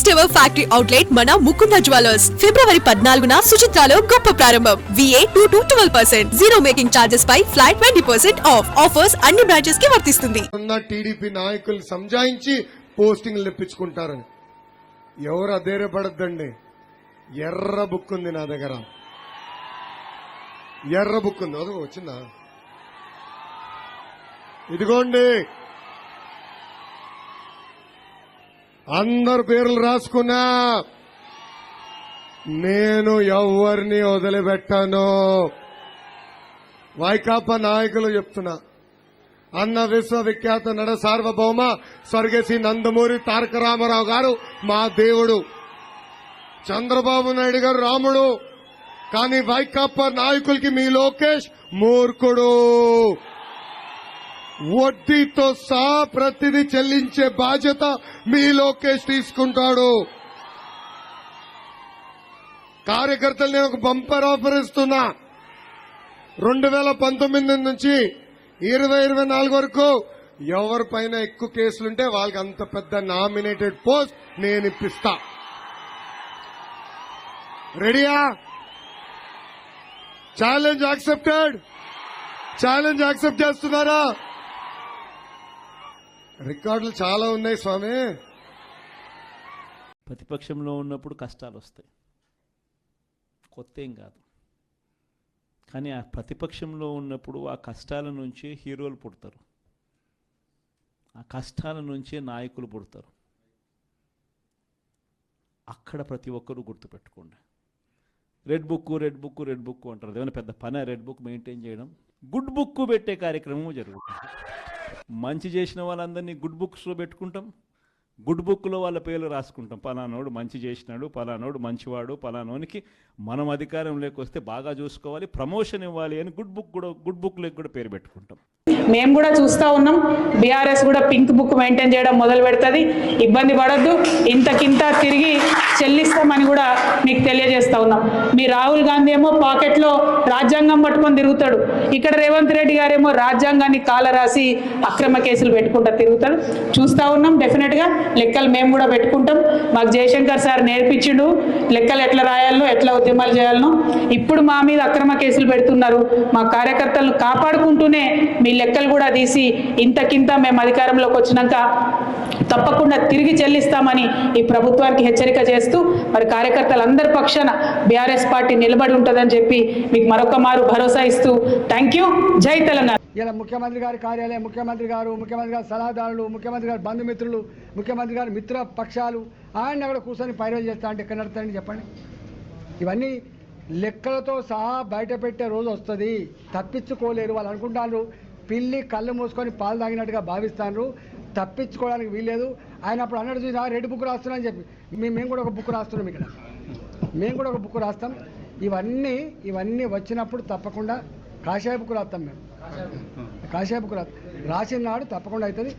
First ever factory outlet మన Mukunda jewellers ఫిబ్రవరి 14న సుచిత్రాలో గొప్ప ప్రారంభం. VA 2 to 12%, zero making charges పై ఫ్లాట్ 20% ఆఫ్. ఆఫర్స్ అన్ని బ్రాంచెస్ కి వర్తిస్తుంది. టీడీపీ నాయకులు సంజాయించి పోస్టింగ్లు తెప్పించుకుంటారని ఎవరు అధైర్యపడద్దండి. ఎర్ర బుక్ ఉంది నా దగ్గర, ఎర్ర బుక్ ఉంది. అదో వచ్చిందా? ఇదిగోండి, అందరు పేర్లు రాసుకున్నా. నేను ఎవరిని వదిలిపెట్టాను. వైకాపా నాయకులు చెప్తున్నా, అన్న విశ్వవిఖ్యాత నడ సార్వభౌమ స్వర్గశ్రీ నందమూరి తారక రామారావు గారు మా దేవుడు, చంద్రబాబు నాయుడు గారు రాముడు. కానీ వైకాపా నాయకులకి మీ లోకేష్ మూర్ఖుడు. వడ్డీతో సహా ప్రతిదీ చెల్లించే బాధ్యత మీ లోకేష్ తీసుకుంటాడు. కార్యకర్తలు నేను ఒక బంపర్ ఆఫర్ ఇస్తున్నా. 2019 నుంచి 2024 వరకు ఎవరిపైన ఎక్కువ కేసులుంటే వాళ్ళకి అంత పెద్ద నామినేటెడ్ పోస్ట్ నేను ఇప్పిస్తా. రెడీయా? Challenge accepted. ఛాలెంజ్ యాక్సెప్ట్ చేస్తున్నారా? రికార్డులు చాలా ఉన్నాయి స్వామి. ప్రతిపక్షంలో ఉన్నప్పుడు కష్టాలు వస్తాయి, కొత్త ఏం కాదు. కానీ ఆ ప్రతిపక్షంలో ఉన్నప్పుడు ఆ కష్టాల నుంచి హీరోలు పుడతారు, ఆ కష్టాల నుంచే నాయకులు పుడతారు. అక్కడ ప్రతి ఒక్కరూ గుర్తుపెట్టుకోండి. Red book red book red book అంటారు. ఏమైనా పెద్ద పని రెడ్ బుక్ మెయింటైన్ చేయడం? గుడ్ బుక్ పెట్టే కార్యక్రమం జరుగుతుంది. మంచి చేసిన వాళ్ళందరినీ గుడ్ బుక్స్లో పెట్టుకుంటాం, గుడ్ బుక్లో వాళ్ళ పేర్లు రాసుకుంటాం. పలానోడు మంచి చేసినాడు, పలానోడు మంచివాడు, పలానోనికి మనం అధికారంలోకి వస్తే బాగా చూసుకోవాలి, ప్రమోషన్ ఇవ్వాలి అని గుడ్ బుక్లోకి కూడా పేరు పెట్టుకుంటాం. మేము కూడా చూస్తూ ఉన్నాం. బీఆర్ఎస్ కూడా పింక్ బుక్ మెయింటైన్ చేయడం మొదలు పెడుతుంది. ఇబ్బంది పడద్దు, ఇంతకింత తిరిగి చెల్లిస్తామని కూడా మీకు తెలియజేస్తా ఉన్నాం. మీ రాహుల్ గాంధీ ఏమో పాకెట్లో రాజ్యాంగం పట్టుకొని తిరుగుతాడు, ఇక్కడ రేవంత్ రెడ్డి గారేమో రాజ్యాంగాన్ని కాలరాసి అక్రమ కేసులు పెట్టుకుంటా తిరుగుతాడు. చూస్తూ ఉన్నాం. డెఫినెట్గా లెక్కలు మేము కూడా పెట్టుకుంటాం. మాకు జయశంకర్ సార్ నేర్పించిండు లెక్కలు ఎట్లా రాయాలనో, ఎట్లా ఉద్యమాలు చేయాలనో. ఇప్పుడు మా మీద అక్రమ కేసులు పెడుతున్నారు. మా కార్యకర్తలను కాపాడుకుంటూనే మీ లెక్కలు కూడా తీసి ఇంతకింత మేము అధికారంలోకి వచ్చినాక తప్పకుండా తిరిగి చెల్లిస్తామని ఈ ప్రభుత్వానికి హెచ్చరిక చేస్తూ, మరి కార్యకర్తలందరి పక్షాన బీఆర్ఎస్ పార్టీ నిలబడి ఉంటుందని చెప్పి మీకు మరొక మారు భరోసా ఇస్తూ థ్యాంక్ యూ. జై తెలంగాణ. ఇలా ముఖ్యమంత్రి గారి కార్యాలయం, ముఖ్యమంత్రి గారు సలహాదారులు, ముఖ్యమంత్రి గారి బంధుమిత్రులు, ముఖ్యమంత్రి గారి మిత్ర పక్షాలు ఆయన అక్కడ కూర్చొని పైరవి చేస్తా అంటే ఎక్కడ నడుతారని చెప్పండి. ఇవన్నీ లెక్కలతో సహా బయట పెట్టే రోజు వస్తుంది. తప్పించుకోలేరు. వాళ్ళు అనుకుంటారు పిల్లి కళ్ళు మూసుకొని పాలు తాగినట్టుగా భావిస్తాను. తప్పించుకోవడానికి వీల్లేదు. ఆయన అప్పుడు అన్నట్టు చూసి రెడ్ బుక్ రాస్తున్నా అని చెప్పి మేము కూడా ఒక బుక్ రాస్తున్నాం. ఇక్కడ మేము కూడా ఒక బుక్ రాస్తాం. ఇవన్నీ వచ్చినప్పుడు తప్పకుండా కాషాయ బుక్ రాస్తాం. మేము కాషాయ బుక్ రాసిన నాడు తప్పకుండా అవుతుంది.